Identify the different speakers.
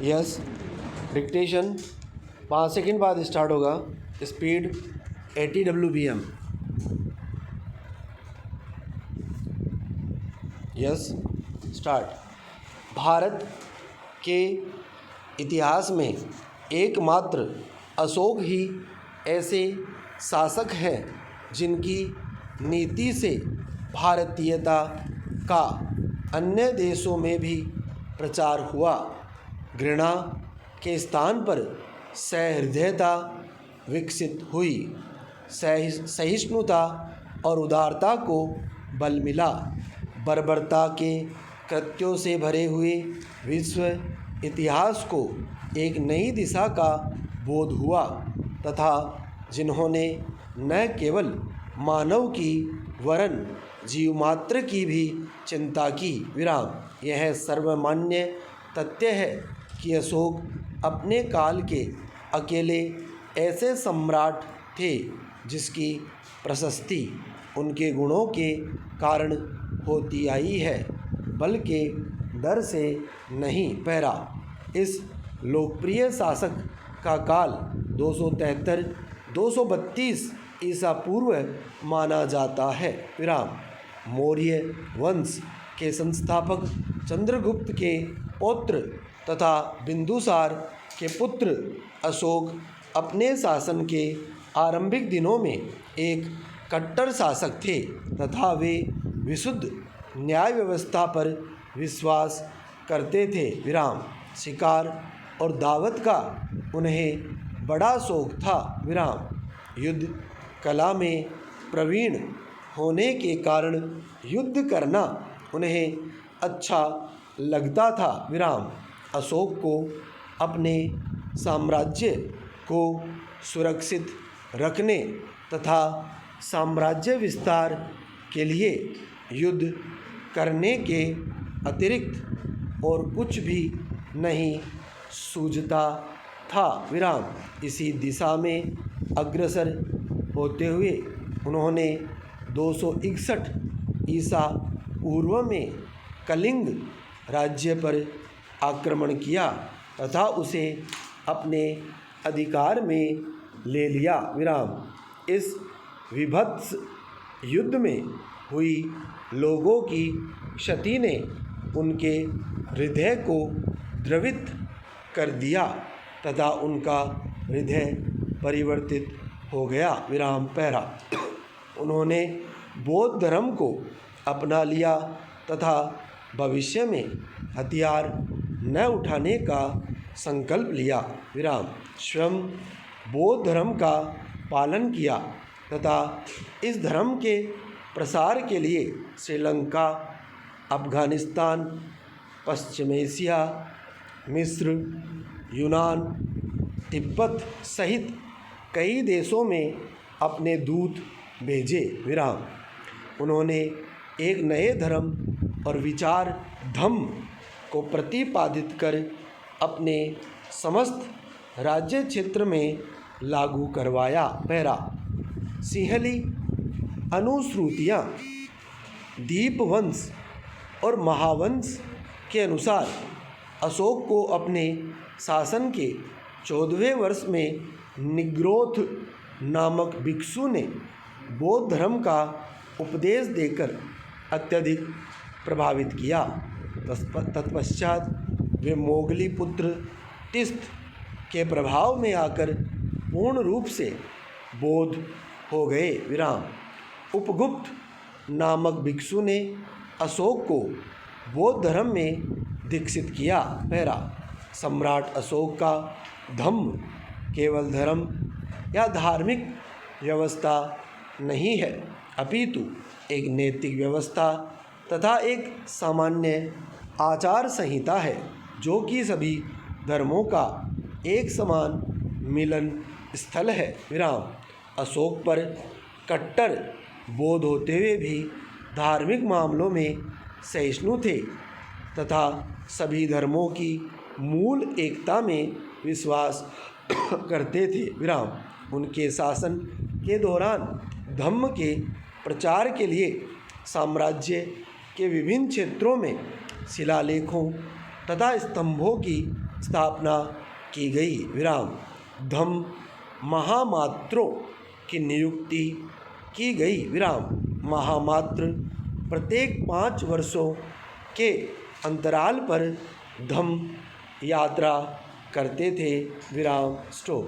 Speaker 1: Yes, dictation 5 second बाद start होगा। Speed 80 WBM। Yes, start. Bharat के इतिहास में एकमात्र अशोक ही ऐसे शासक हैं जिनकी नीति से भारतीयता का अन्य देशों में भी प्रचार हुआ। घृणा के स्थान पर सहृदयता विकसित हुई। सहिष्णुता और उदारता को बल मिला। बर्बरता के कृत्यों से भरे हुए विश्व इतिहास को एक नई दिशा का बोध हुआ तथा जिन्होंने न केवल मानव की वरन जीव मात्र की भी चिंता की। विराम। यह सर्वमान्य तथ्य है कि अशोक अपने काल के अकेले ऐसे सम्राट थे जिसकी प्रशस्ति उनके गुणों के कारण होती आई है, बल्कि डर से नहीं। पहरा। इस लोकप्रिय शासक का काल 273-232 ईसा पूर्व माना जाता है। विराम। मौर्य वंश के संस्थापक चंद्रगुप्त के पौत्र तथा बिंदुसार के पुत्र अशोक अपने शासन के आरंभिक दिनों में एक कट्टर शासक थे तथा वे विशुद्ध न्याय व्यवस्था पर विश्वास करते थे। विराम। शिकार और दावत का उन्हें बड़ा शौक था। विराम। युद्ध कला में प्रवीण होने के कारण युद्ध करना उन्हें अच्छा लगता था। विराम। अशोक को अपने साम्राज्य को सुरक्षित रखने तथा साम्राज्य विस्तार के लिए युद्ध करने के अतिरिक्त और कुछ भी नहीं सूझता था। विराम। इसी दिशा में अग्रसर होते हुए उन्होंने 261 ईसा पूर्व में कलिंग राज्य पर आक्रमण किया तथा उसे अपने अधिकार में ले लिया। विराम। इस विभत्स युद्ध में हुई लोगों की क्षति ने उनके हृदय को द्रवित कर दिया तथा उनका हृदय परिवर्तित हो गया। विराम। पहरा। उन्होंने बौद्ध धर्म को अपना लिया तथा भविष्य में हथियार न उठाने का संकल्प लिया। विराम। स्वयं बौद्ध धर्म का पालन किया तथा इस धर्म के प्रसार के लिए श्रीलंका, अफगानिस्तान, पश्चिम एशिया, मिस्र, यूनान, तिब्बत सहित कई देशों में अपने दूत भेजे। विराम। उन्होंने एक नए धर्म और विचार धम्म को प्रतिपादित कर अपने समस्त राज्य क्षेत्र में लागू करवाया। पहरा। सिंहली अनुश्रुतियाँ दीपवंश और महावंश के अनुसार अशोक को अपने शासन के 14वें वर्ष में निग्रोथ नामक भिक्षु ने बौद्ध धर्म का उपदेश देकर अत्यधिक प्रभावित किया। तत्पश्चात वे मोगली पुत्र तिस्त के प्रभाव में आकर पूर्ण रूप से बौद्ध हो गए। विराम। उपगुप्त नामक भिक्षु ने अशोक को बौद्ध धर्म में दीक्षित किया। पहरा। सम्राट अशोक का धम्म केवल धर्म या धार्मिक व्यवस्था नहीं है, अपितु एक नैतिक व्यवस्था तथा एक सामान्य आचार संहिता है जो कि सभी धर्मों का एक समान मिलन स्थल है। विराम। अशोक पर कट्टर बौद्ध होते हुए भी धार्मिक मामलों में सहिष्णु थे तथा सभी धर्मों की मूल एकता में विश्वास करते थे। विराम। उनके शासन के दौरान धम्म के प्रचार के लिए साम्राज्य के विभिन्न क्षेत्रों में शिलालेखों तथा स्तंभों की स्थापना की गई। विराम। धम्म महामात्रों की नियुक्ति की गई। विराम। महामात्र प्रत्येक 5 वर्षों के अंतराल पर धम्म यात्रा करते थे। विराम। स्टॉप।